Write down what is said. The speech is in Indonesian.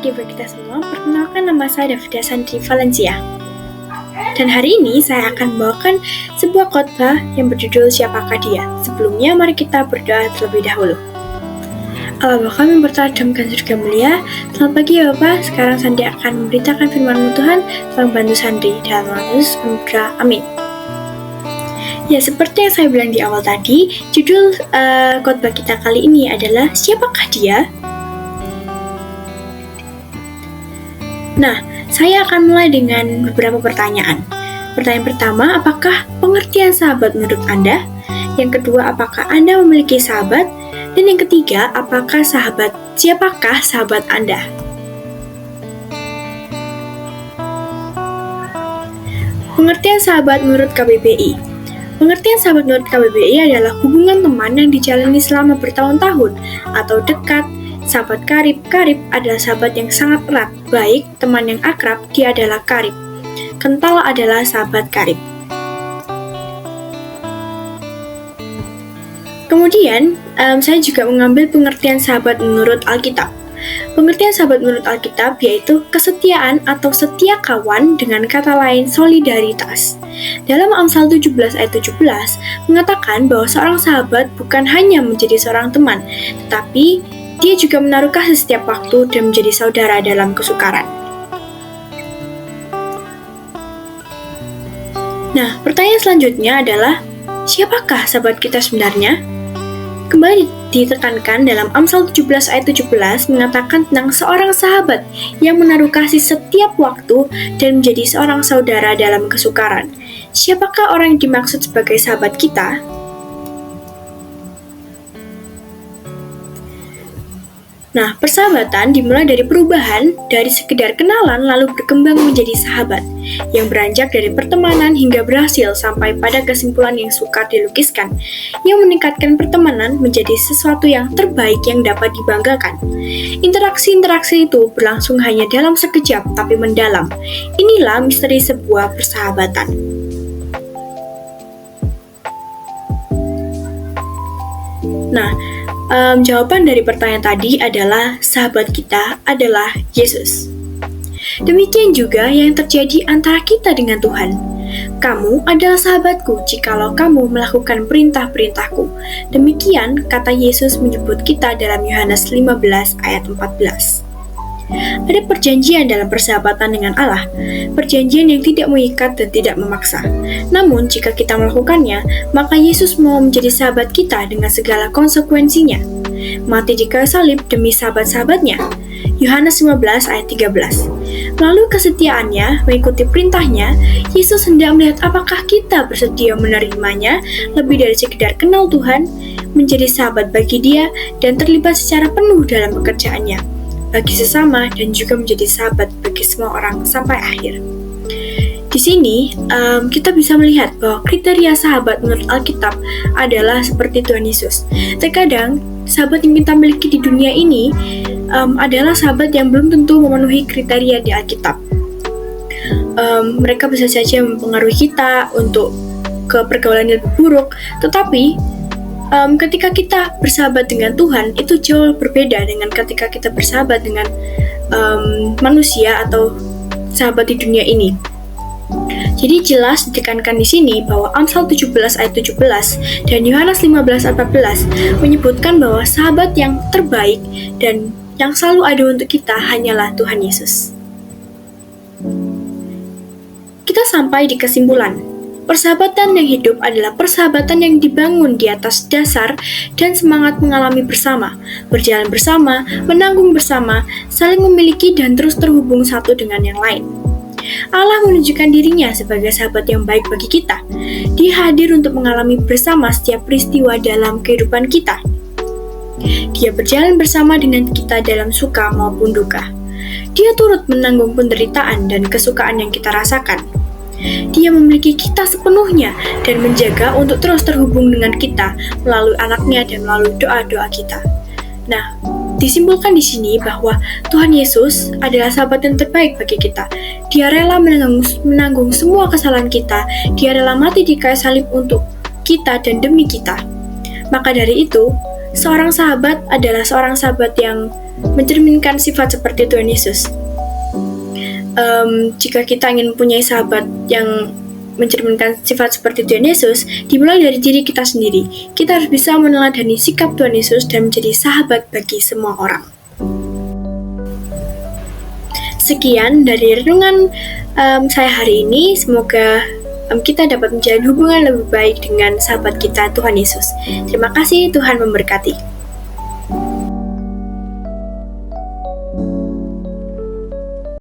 pagi bagi kita semua. Perkenalkan, nama saya Davida Sandri Valencia. Dan hari ini saya akan membawakan sebuah khotbah yang berjudul Siapakah Dia? Sebelumnya mari kita berdoa terlebih dahulu. Allah Bapa kami berdoa dalam surga mulia. Selamat pagi ya Bapak. Sekarang Sandri akan memberitakan firman-Mu Tuhan. Tolong bantu Sandri dalam nama Yesus kami berdoa. Amin. Ya, seperti yang saya bilang di awal tadi, judul khotbah kita kali ini adalah Siapakah Dia? Nah, saya akan mulai dengan beberapa pertanyaan. Pertanyaan pertama, apakah pengertian sahabat menurut Anda? Yang kedua, apakah Anda memiliki sahabat? Dan yang ketiga, siapakah sahabat Anda? Pengertian sahabat menurut KBBI. Pengertian sahabat menurut KBBI adalah hubungan teman yang dijalani selama bertahun-tahun atau dekat. Sahabat karib adalah sahabat yang sangat erat, baik teman yang akrab, dia adalah karib. Kental adalah sahabat karib. Kemudian, saya juga mengambil pengertian sahabat menurut Alkitab. Pengertian sahabat menurut Alkitab yaitu kesetiaan atau setia kawan, dengan kata lain solidaritas. Dalam Amsal 17 ayat 17 mengatakan bahwa seorang sahabat bukan hanya menjadi seorang teman, tetapi dia juga menaruh kasih setiap waktu dan menjadi saudara dalam kesukaran. Nah, pertanyaan selanjutnya adalah, siapakah sahabat kita sebenarnya? Kembali ditekankan dalam Amsal 17 ayat 17 mengatakan tentang seorang sahabat yang menaruh kasih setiap waktu dan menjadi seorang saudara dalam kesukaran. Siapakah orang yang dimaksud sebagai sahabat kita? Nah, persahabatan dimulai dari perubahan, dari sekedar kenalan lalu berkembang menjadi sahabat, yang beranjak dari pertemanan hingga berhasil sampai pada kesimpulan yang sukar dilukiskan, yang meningkatkan pertemanan menjadi sesuatu yang terbaik yang dapat dibanggakan. Interaksi-interaksi itu berlangsung hanya dalam sekejap, tapi mendalam. Inilah misteri sebuah persahabatan. Nah, jawaban dari pertanyaan tadi adalah sahabat kita adalah Yesus. Demikian juga yang terjadi antara kita dengan Tuhan. Kamu adalah sahabatku jikalau kamu melakukan perintah-perintahku. Demikian kata Yesus menyebut kita dalam Yohanes 15 ayat 14. Ada perjanjian dalam persahabatan dengan Allah, perjanjian yang tidak mengikat dan tidak memaksa. Namun, jika kita melakukannya, maka Yesus mau menjadi sahabat kita dengan segala konsekuensinya. Mati di kayu salib demi sahabat-sahabatnya. Yohanes 15 ayat 13. Melalui kesetiaannya, mengikuti perintahnya, Yesus hendak melihat apakah kita bersedia menerimanya lebih dari sekedar kenal Tuhan, menjadi sahabat bagi Dia, dan terlibat secara penuh dalam pekerjaannya bagi sesama, dan juga menjadi sahabat bagi semua orang sampai akhir. Di sini, kita bisa melihat bahwa kriteria sahabat menurut Alkitab adalah seperti Tuhan Yesus. Terkadang, sahabat yang kita miliki di dunia ini adalah sahabat yang belum tentu memenuhi kriteria di Alkitab. Mereka bisa saja mempengaruhi kita untuk ke pergaulan yang lebih buruk, tetapi ketika kita bersahabat dengan Tuhan, itu jauh berbeda dengan ketika kita bersahabat dengan manusia atau sahabat di dunia ini. Jadi jelas ditekankan di sini bahwa Amsal 17 ayat 17 dan Yohanes 15 ayat 14 menyebutkan bahwa sahabat yang terbaik dan yang selalu ada untuk kita hanyalah Tuhan Yesus. Kita sampai di kesimpulan. Persahabatan yang hidup adalah persahabatan yang dibangun di atas dasar dan semangat mengalami bersama, berjalan bersama, menanggung bersama, saling memiliki dan terus terhubung satu dengan yang lain. Allah menunjukkan dirinya sebagai sahabat yang baik bagi kita. Dia hadir untuk mengalami bersama setiap peristiwa dalam kehidupan kita. Dia berjalan bersama dengan kita dalam suka maupun duka. Dia turut menanggung penderitaan dan kesukaan yang kita rasakan. Dia memiliki kita sepenuhnya dan menjaga untuk terus terhubung dengan kita melalui anaknya dan melalui doa-doa kita. Nah, disimpulkan di sini bahwa Tuhan Yesus adalah sahabat yang terbaik bagi kita. Dia rela menanggung semua kesalahan kita. Dia rela mati di kayu salib untuk kita dan demi kita. Maka dari itu, seorang sahabat adalah seorang sahabat yang mencerminkan sifat seperti Tuhan Yesus. Jika kita ingin mempunyai sahabat yang mencerminkan sifat seperti Tuhan Yesus, dimulai dari diri kita sendiri. Kita harus bisa meneladani sikap Tuhan Yesus dan menjadi sahabat bagi semua orang. Sekian dari renungan saya hari ini. Semoga kita dapat menjalin hubungan lebih baik dengan sahabat kita, Tuhan Yesus. Terima kasih, Tuhan memberkati.